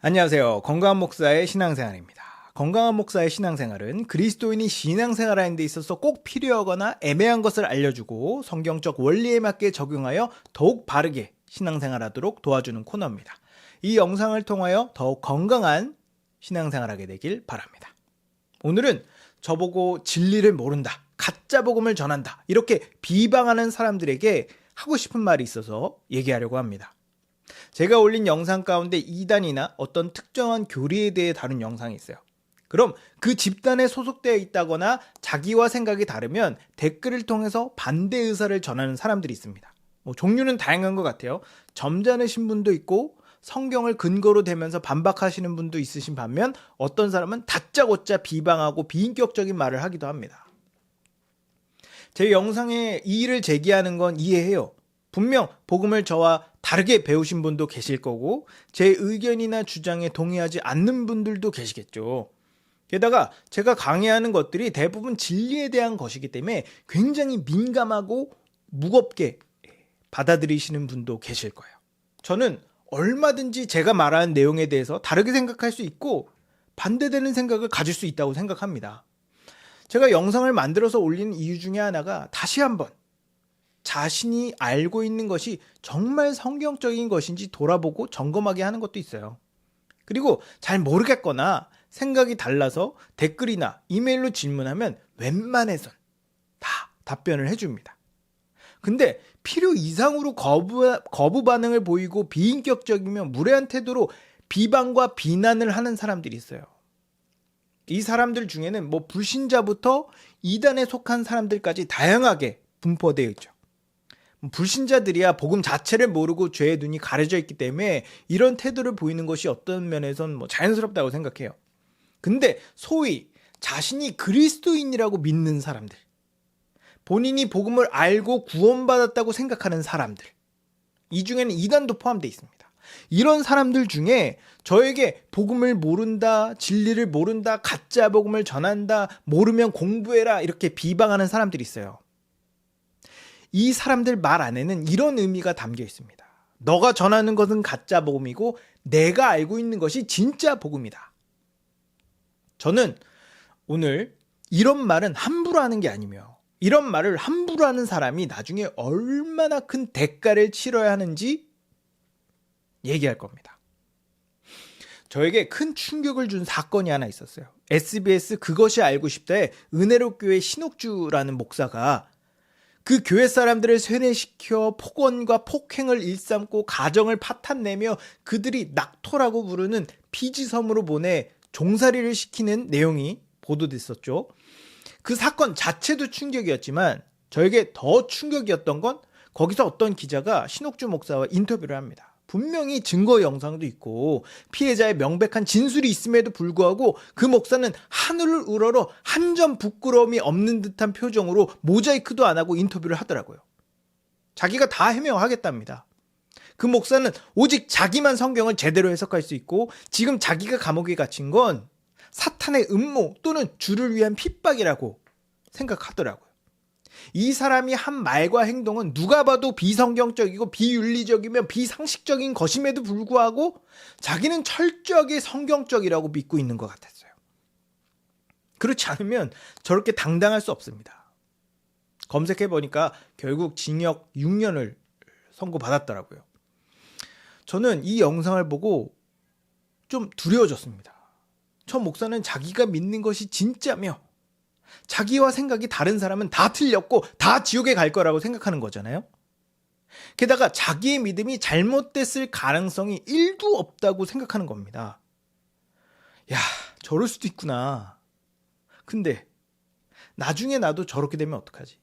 안녕하세요. 건강한 목사의 신앙생활입니다. 건강한 목사의 신앙생활은 그리스도인이 신앙생활하는 데 있어서 꼭 필요하거나 애매한 것을 알려주고 성경적 원리에 맞게 적용하여 더욱 바르게 신앙생활하도록 도와주는 코너입니다. 이 영상을 통하여 더욱 건강한 신앙생활하게 되길 바랍니다. 오늘은 저보고 진리를 모른다, 가짜 복음을 전한다, 이렇게 비방하는 사람들에게 하고 싶은 말이 있어서 얘기하려고 합니다. 제가 올린 영상 가운데 이단이나 어떤 특정한 교리에 대해 다룬 영상이 있어요. 그럼 그 집단에 소속되어 있다거나 자기와 생각이 다르면 댓글을 통해서 반대 의사를 전하는 사람들이 있습니다. 종류는 다양한 것 같아요. 점잖으신 분도 있고 성경을 근거로 대면서 반박하시는 분도 있으신 반면 어떤 사람은 다짜고짜 비방하고 비인격적인 말을 하기도 합니다. 제 영상에 이의를 제기하는 건 이해해요. 분명 복음을 저와 다르게 배우신 분도 계실 거고 제 의견이나 주장에 동의하지 않는 분들도 계시겠죠. 게다가 제가 강의하는 것들이 대부분 진리에 대한 것이기 때문에 굉장히 민감하고 무겁게 받아들이시는 분도 계실 거예요. 저는 얼마든지 제가 말하는 내용에 대해서 다르게 생각할 수 있고 반대되는 생각을 가질 수 있다고 생각합니다. 제가 영상을 만들어서 올리는 이유 중에 하나가 다시 한번 자신이 알고 있는 것이 정말 성경적인 것인지 돌아보고 점검하게 하는 것도 있어요. 그리고 잘 모르겠거나 생각이 달라서 댓글이나 이메일로 질문하면 웬만해선 다 답변을 해줍니다. 근데 필요 이상으로 거부 반응을 보이고 비인격적이며 무례한 태도로 비방과 비난을 하는 사람들이 있어요. 이 사람들 중에는 불신자부터 이단에 속한 사람들까지 다양하게 분포되어 있죠. 불신자들이야 복음 자체를 모르고 죄의 눈이 가려져 있기 때문에 이런 태도를 보이는 것이 어떤 면에선 자연스럽다고 생각해요. 근데 소위 자신이 그리스도인이라고 믿는 사람들, 본인이 복음을 알고 구원받았다고 생각하는 사람들, 이 중에는 이단도 포함되어 있습니다. 이런 사람들 중에 저에게 복음을 모른다, 진리를 모른다, 가짜 복음을 전한다, 모르면 공부해라 이렇게 비방하는 사람들이 있어요. 이 사람들 말 안에는 이런 의미가 담겨 있습니다. 너가 전하는 것은 가짜 복음이고 내가 알고 있는 것이 진짜 복음이다. 저는 오늘 이런 말은 함부로 하는 게 아니며 이런 말을 함부로 하는 사람이 나중에 얼마나 큰 대가를 치러야 하는지 얘기할 겁니다. 저에게 큰 충격을 준 사건이 하나 있었어요. SBS 그것이 알고 싶다에 은혜로교회 신옥주라는 목사가 그 교회 사람들을 세뇌시켜 폭언과 폭행을 일삼고 가정을 파탄내며 그들이 낙토라고 부르는 피지섬으로 보내 종살이를 시키는 내용이 보도됐었죠. 그 사건 자체도 충격이었지만 저에게 더 충격이었던 건 거기서 어떤 기자가 신옥주 목사와 인터뷰를 합니다. 분명히 증거 영상도 있고 피해자의 명백한 진술이 있음에도 불구하고 그 목사는 하늘을 우러러 한 점 부끄러움이 없는 듯한 표정으로 모자이크도 안 하고 인터뷰를 하더라고요. 자기가 다 해명하겠답니다. 그 목사는 오직 자기만 성경을 제대로 해석할 수 있고 지금 자기가 감옥에 갇힌 건 사탄의 음모 또는 주를 위한 핍박이라고 생각하더라고요. 이 사람이 한 말과 행동은 누가 봐도 비성경적이고 비윤리적이며 비상식적인 것임에도 불구하고 자기는 철저하게 성경적이라고 믿고 있는 것 같았어요. 그렇지 않으면 저렇게 당당할 수 없습니다. 검색해보니까 결국 징역 6년을 선고받았더라고요. 저는 이 영상을 보고 좀 두려워졌습니다. 저 목사는 자기가 믿는 것이 진짜며 자기와 생각이 다른 사람은 다 틀렸고 다 지옥에 갈 거라고 생각하는 거잖아요. 게다가 자기의 믿음이 잘못됐을 가능성이 1도 없다고 생각하는 겁니다. 야, 저럴 수도 있구나. 근데 나중에 나도 저렇게 되면 어떡하지?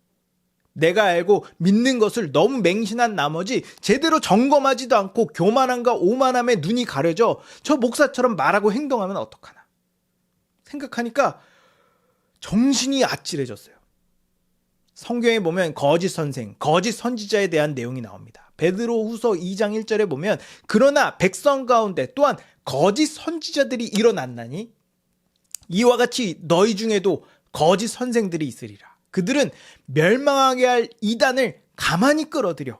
내가 알고 믿는 것을 너무 맹신한 나머지 제대로 점검하지도 않고 교만함과 오만함에 눈이 가려져 저 목사처럼 말하고 행동하면 어떡하나 생각하니까 정신이 아찔해졌어요. 성경에 보면 거짓 선생, 거짓 선지자에 대한 내용이 나옵니다. 베드로후서 2장 1절에 보면 그러나 백성 가운데 또한 거짓 선지자들이 일어났나니 이와 같이 너희 중에도 거짓 선생들이 있으리라. 그들은 멸망하게 할 이단을 가만히 끌어들여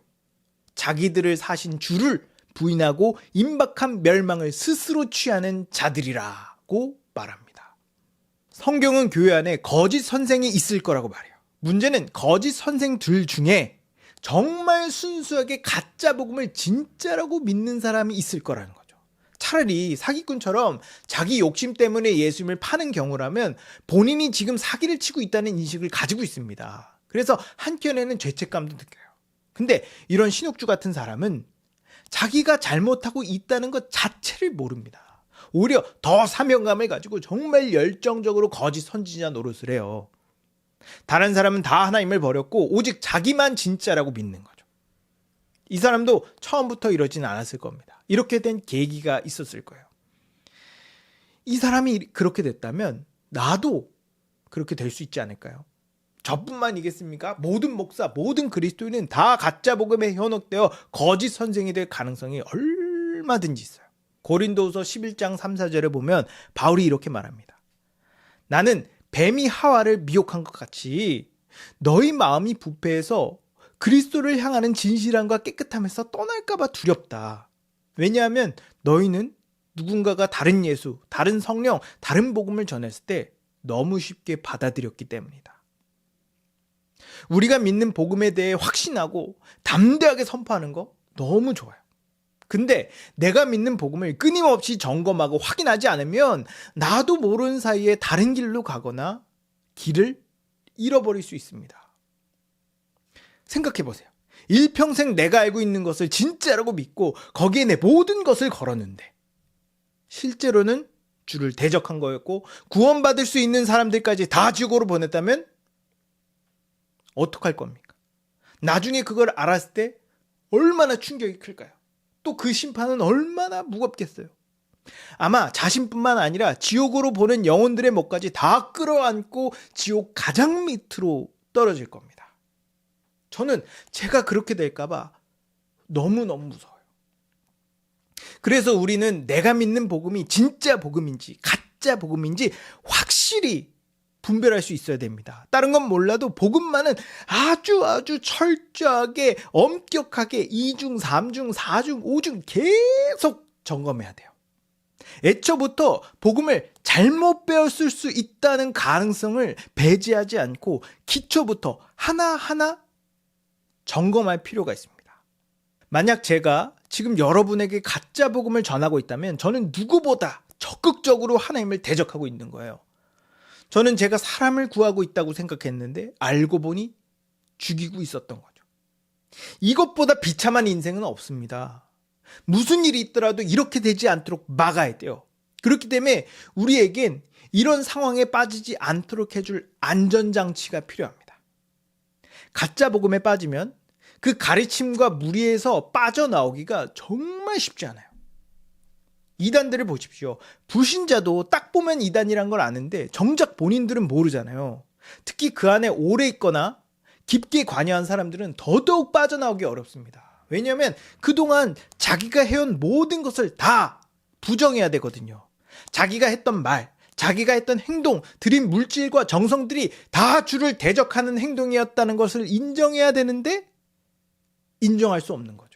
자기들을 사신 주를 부인하고 임박한 멸망을 스스로 취하는 자들이라고 말합니다. 성경은 교회 안에 거짓 선생이 있을 거라고 말해요. 문제는 거짓 선생들 중에 정말 순수하게 가짜 복음을 진짜라고 믿는 사람이 있을 거라는 거죠. 차라리 사기꾼처럼 자기 욕심 때문에 예수님을 파는 경우라면 본인이 지금 사기를 치고 있다는 인식을 가지고 있습니다. 그래서 한켠에는 죄책감도 느껴요. 근데 이런 신옥주 같은 사람은 자기가 잘못하고 있다는 것 자체를 모릅니다. 오히려 더 사명감을 가지고 정말 열정적으로 거짓 선지자 노릇을 해요. 다른 사람은 다 하나님을 버렸고 오직 자기만 진짜라고 믿는 거죠. 이 사람도 처음부터 이러진 않았을 겁니다. 이렇게 된 계기가 있었을 거예요. 이 사람이 그렇게 됐다면 나도 그렇게 될 수 있지 않을까요? 저뿐만이겠습니까? 모든 목사, 모든 그리스도인은 다 가짜 복음에 현혹되어 거짓 선생이 될 가능성이 얼마든지 있어요. 고린도후서 11장 3, 4절에 보면 바울이 이렇게 말합니다. 나는 뱀이 하와를 미혹한 것 같이 너희 마음이 부패해서 그리스도를 향하는 진실함과 깨끗함에서 떠날까 봐 두렵다. 왜냐하면 너희는 누군가가 다른 예수, 다른 성령, 다른 복음을 전했을 때 너무 쉽게 받아들였기 때문이다. 우리가 믿는 복음에 대해 확신하고 담대하게 선포하는 거 너무 좋아요. 근데 내가 믿는 복음을 끊임없이 점검하고 확인하지 않으면 나도 모르는 사이에 다른 길로 가거나 길을 잃어버릴 수 있습니다. 생각해 보세요. 일평생 내가 알고 있는 것을 진짜라고 믿고 거기에 내 모든 것을 걸었는데 실제로는 주를 대적한 거였고 구원받을 수 있는 사람들까지 다 지옥으로 보냈다면 어떡할 겁니까? 나중에 그걸 알았을 때 얼마나 충격이 클까요? 또 그 심판은 얼마나 무겁겠어요. 아마 자신뿐만 아니라 지옥으로 보낸 영혼들의 목까지 다 끌어안고 지옥 가장 밑으로 떨어질 겁니다. 저는 제가 그렇게 될까 봐 너무너무 무서워요. 그래서 우리는 내가 믿는 복음이 진짜 복음인지 가짜 복음인지 확실히 분별할 수 있어야 됩니다. 다른 건 몰라도 복음만은 아주 철저하게 엄격하게 2중, 3중, 4중, 5중 계속 점검해야 돼요. 애초부터 복음을 잘못 배웠을 수 있다는 가능성을 배제하지 않고 기초부터 하나하나 점검할 필요가 있습니다. 만약 제가 지금 여러분에게 가짜 복음을 전하고 있다면 저는 누구보다 적극적으로 하나님을 대적하고 있는 거예요. 저는 제가 사람을 구하고 있다고 생각했는데 알고 보니 죽이고 있었던 거죠. 이것보다 비참한 인생은 없습니다. 무슨 일이 있더라도 이렇게 되지 않도록 막아야 돼요. 그렇기 때문에 우리에겐 이런 상황에 빠지지 않도록 해줄 안전장치가 필요합니다. 가짜 복음에 빠지면 그 가르침과 무리에서 빠져나오기가 정말 쉽지 않아요. 이단들을 보십시오. 불신자도 딱 보면 이단이란 걸 아는데 정작 본인들은 모르잖아요. 특히 그 안에 오래 있거나 깊게 관여한 사람들은 더더욱 빠져나오기 어렵습니다. 왜냐하면 그동안 자기가 해온 모든 것을 다 부정해야 되거든요. 자기가 했던 말, 자기가 했던 행동, 들인 물질과 정성들이 다 주를 대적하는 행동이었다는 것을 인정해야 되는데 인정할 수 없는 거죠.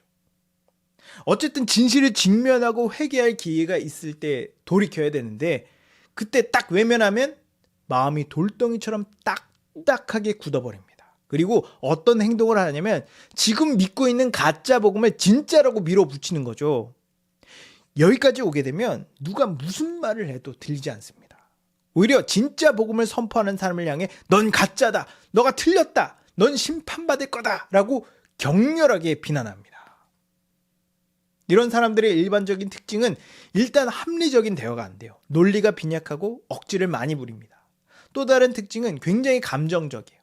어쨌든 진실을 직면하고 회개할 기회가 있을 때 돌이켜야 되는데 그때 딱 외면하면 마음이 돌덩이처럼 딱딱하게 굳어버립니다. 그리고 어떤 행동을 하냐면 지금 믿고 있는 가짜 복음을 진짜라고 밀어붙이는 거죠. 여기까지 오게 되면 누가 무슨 말을 해도 들리지 않습니다. 오히려 진짜 복음을 선포하는 사람을 향해 넌 가짜다, 너가 틀렸다, 넌 심판받을 거다 라고 격렬하게 비난합니다. 이런 사람들의 일반적인 특징은 일단 합리적인 대화가 안 돼요. 논리가 빈약하고 억지를 많이 부립니다. 또 다른 특징은 굉장히 감정적이에요.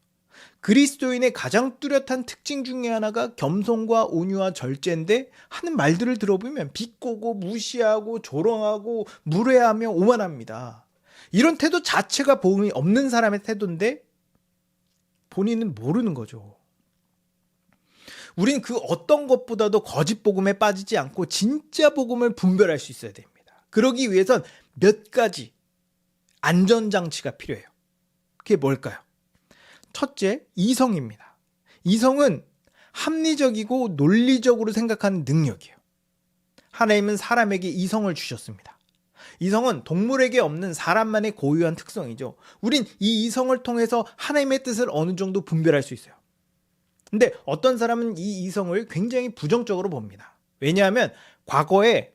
그리스도인의 가장 뚜렷한 특징 중에 하나가 겸손과 온유와 절제인데 하는 말들을 들어보면 비꼬고 무시하고 조롱하고 무례하며 오만합니다. 이런 태도 자체가 복음이 없는 사람의 태도인데 본인은 모르는 거죠. 우린 그 어떤 것보다도 거짓 복음에 빠지지 않고 진짜 복음을 분별할 수 있어야 됩니다. 그러기 위해선 몇 가지 안전장치가 필요해요. 그게 뭘까요? 첫째, 이성입니다. 이성은 합리적이고 논리적으로 생각하는 능력이에요. 하나님은 사람에게 이성을 주셨습니다. 이성은 동물에게 없는 사람만의 고유한 특성이죠. 우린 이 이성을 통해서 하나님의 뜻을 어느 정도 분별할 수 있어요. 근데 어떤 사람은 이 이성을 굉장히 부정적으로 봅니다. 왜냐하면 과거에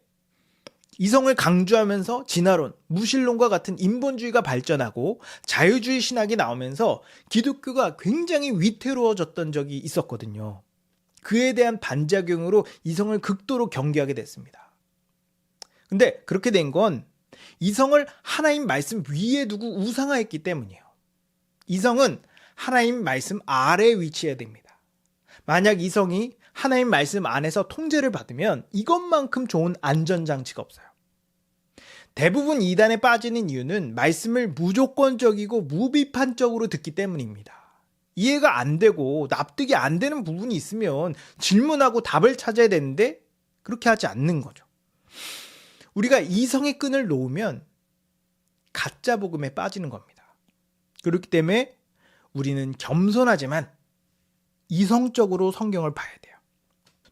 이성을 강조하면서 진화론, 무신론과 같은 인본주의가 발전하고 자유주의 신학이 나오면서 기독교가 굉장히 위태로워졌던 적이 있었거든요. 그에 대한 반작용으로 이성을 극도로 경계하게 됐습니다. 근데 그렇게 된 건 이성을 하나님 말씀 위에 두고 우상화했기 때문이에요. 이성은 하나님 말씀 아래에 위치해야 됩니다. 만약 이성이 하나님 말씀 안에서 통제를 받으면 이것만큼 좋은 안전장치가 없어요. 대부분 이단에 빠지는 이유는 말씀을 무조건적이고 무비판적으로 듣기 때문입니다. 이해가 안 되고 납득이 안 되는 부분이 있으면 질문하고 답을 찾아야 되는데 그렇게 하지 않는 거죠. 우리가 이성의 끈을 놓으면 가짜 복음에 빠지는 겁니다. 그렇기 때문에 우리는 겸손하지만 이성적으로 성경을 봐야 돼요.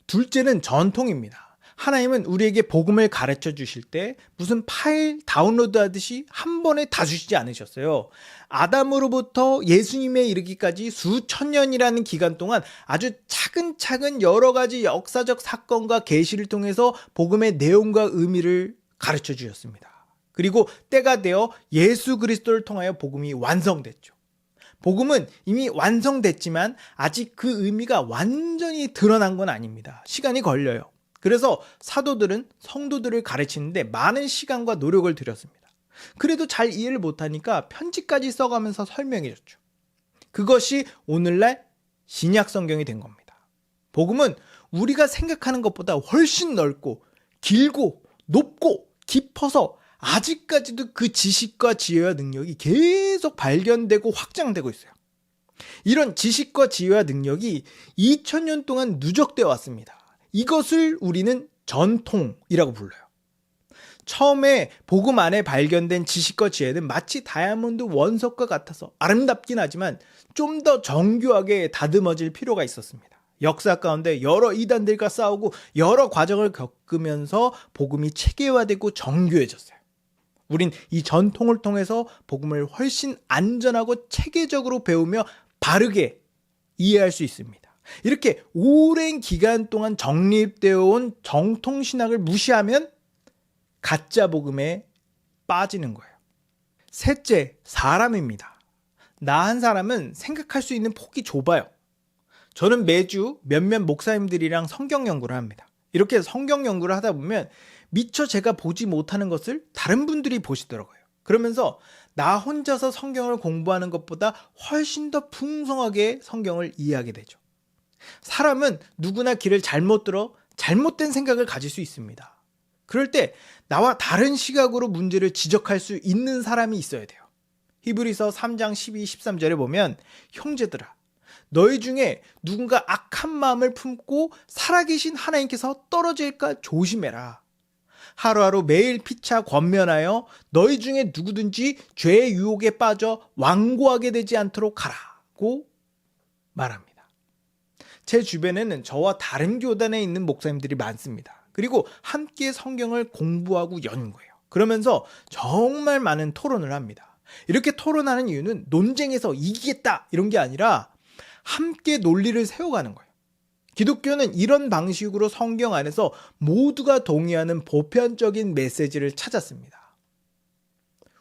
둘째는 전통입니다. 하나님은 우리에게 복음을 가르쳐 주실 때 무슨 파일 다운로드 하듯이 한 번에 다 주시지 않으셨어요. 아담으로부터 예수님에 이르기까지 수천 년이라는 기간 동안 아주 차근차근 여러 가지 역사적 사건과 계시를 통해서 복음의 내용과 의미를 가르쳐 주셨습니다. 그리고 때가 되어 예수 그리스도를 통하여 복음이 완성됐죠. 복음은 이미 완성됐지만 아직 그 의미가 완전히 드러난 건 아닙니다. 시간이 걸려요. 그래서 사도들은 성도들을 가르치는데 많은 시간과 노력을 들였습니다. 그래도 잘 이해를 못하니까 편지까지 써가면서 설명해 줬죠. 그것이 오늘날 신약 성경이 된 겁니다. 복음은 우리가 생각하는 것보다 훨씬 넓고 길고 높고 깊어서 아직까지도 그 지식과 지혜와 능력이 계속 발견되고 확장되고 있어요. 이런 지식과 지혜와 능력이 2000년 동안 누적되어 왔습니다. 이것을 우리는 전통이라고 불러요. 처음에 복음 안에 발견된 지식과 지혜는 마치 다이아몬드 원석과 같아서 아름답긴 하지만 좀 더 정교하게 다듬어질 필요가 있었습니다. 역사 가운데 여러 이단들과 싸우고 여러 과정을 겪으면서 복음이 체계화되고 정교해졌어요. 우린 이 전통을 통해서 복음을 훨씬 안전하고 체계적으로 배우며 바르게 이해할 수 있습니다. 이렇게 오랜 기간 동안 정립되어 온 정통신학을 무시하면 가짜 복음에 빠지는 거예요. 셋째, 사람입니다. 나 한 사람은 생각할 수 있는 폭이 좁아요. 저는 매주 몇몇 목사님들이랑 성경 연구를 합니다. 이렇게 성경 연구를 하다 보면 미처 제가 보지 못하는 것을 다른 분들이 보시더라고요. 그러면서 나 혼자서 성경을 공부하는 것보다 훨씬 더 풍성하게 성경을 이해하게 되죠. 사람은 누구나 길을 잘못 들어 잘못된 생각을 가질 수 있습니다. 그럴 때 나와 다른 시각으로 문제를 지적할 수 있는 사람이 있어야 돼요. 히브리서 3장 12, 13절에 보면 형제들아 너희 중에 누군가 악한 마음을 품고 살아계신 하나님께서 떨어질까 조심해라. 하루하루 매일 피차 권면하여 너희 중에 누구든지 죄의 유혹에 빠져 완고하게 되지 않도록 하라고 말합니다. 제 주변에는 저와 다른 교단에 있는 목사님들이 많습니다. 그리고 함께 성경을 공부하고 연구해요. 그러면서 정말 많은 토론을 합니다. 이렇게 토론하는 이유는 논쟁에서 이기겠다 이런 게 아니라 함께 논리를 세워가는 거예요. 기독교는 이런 방식으로 성경 안에서 모두가 동의하는 보편적인 메시지를 찾았습니다.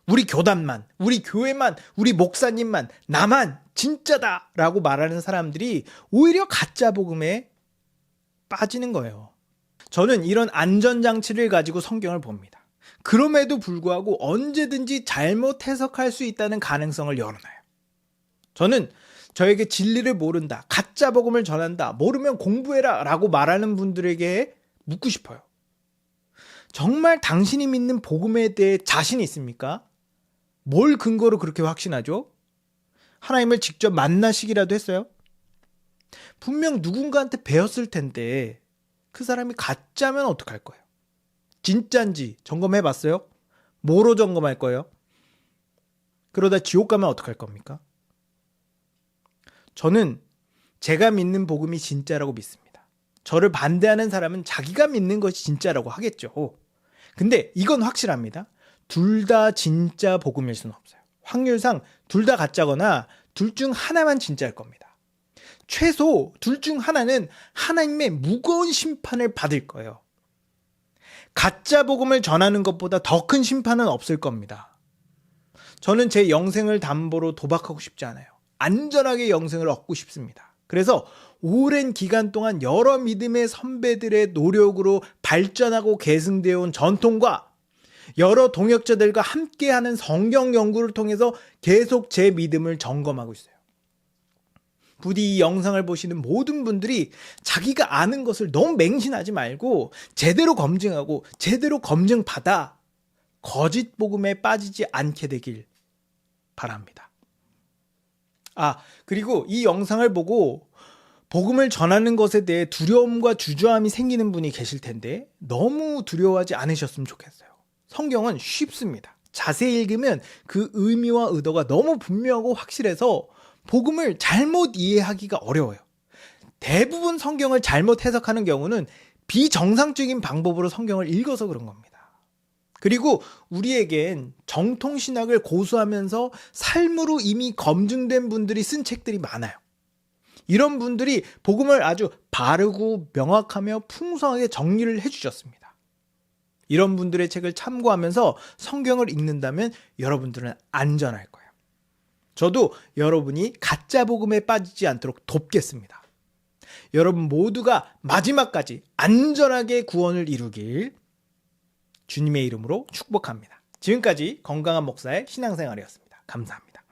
우리 교단만, 우리 교회만, 우리 목사님만, 나만 진짜다 라고 말하는 사람들이 오히려 가짜 복음에 빠지는 거예요. 저는 이런 안전장치를 가지고 성경을 봅니다. 그럼에도 불구하고 언제든지 잘못 해석할 수 있다는 가능성을 열어놔요. 저는 저에게 진리를 모른다, 가짜 복음을 전한다, 모르면 공부해라 라고 말하는 분들에게 묻고 싶어요. 정말 당신이 믿는 복음에 대해 자신이 있습니까? 뭘 근거로 그렇게 확신하죠? 하나님을 직접 만나시기라도 했어요? 분명 누군가한테 배웠을 텐데 그 사람이 가짜면 어떡할 거예요? 진짠지 점검해 봤어요? 뭐로 점검할 거예요? 그러다 지옥 가면 어떡할 겁니까? 저는 제가 믿는 복음이 진짜라고 믿습니다. 저를 반대하는 사람은 자기가 믿는 것이 진짜라고 하겠죠. 근데 이건 확실합니다. 둘 다 진짜 복음일 수는 없어요. 확률상 둘 다 가짜거나 둘 중 하나만 진짜일 겁니다. 최소 둘 중 하나는 하나님의 무거운 심판을 받을 거예요. 가짜 복음을 전하는 것보다 더 큰 심판은 없을 겁니다. 저는 제 영생을 담보로 도박하고 싶지 않아요. 안전하게 영생을 얻고 싶습니다. 그래서 오랜 기간 동안 여러 믿음의 선배들의 노력으로 발전하고 계승되어 온 전통과 여러 동역자들과 함께하는 성경 연구를 통해서 계속 제 믿음을 점검하고 있어요. 부디 이 영상을 보시는 모든 분들이 자기가 아는 것을 너무 맹신하지 말고 제대로 검증하고 제대로 검증받아 거짓 복음에 빠지지 않게 되길 바랍니다. 그리고 이 영상을 보고 복음을 전하는 것에 대해 두려움과 주저함이 생기는 분이 계실 텐데 너무 두려워하지 않으셨으면 좋겠어요. 성경은 쉽습니다. 자세히 읽으면 그 의미와 의도가 너무 분명하고 확실해서 복음을 잘못 이해하기가 어려워요. 대부분 성경을 잘못 해석하는 경우는 비정상적인 방법으로 성경을 읽어서 그런 겁니다. 그리고 우리에겐 정통신학을 고수하면서 삶으로 이미 검증된 분들이 쓴 책들이 많아요. 이런 분들이 복음을 아주 바르고 명확하며 풍성하게 정리를 해주셨습니다. 이런 분들의 책을 참고하면서 성경을 읽는다면 여러분들은 안전할 거예요. 저도 여러분이 가짜 복음에 빠지지 않도록 돕겠습니다. 여러분 모두가 마지막까지 안전하게 구원을 이루길 주님의 이름으로 축복합니다. 지금까지 건강한 목사의 신앙생활이었습니다. 감사합니다.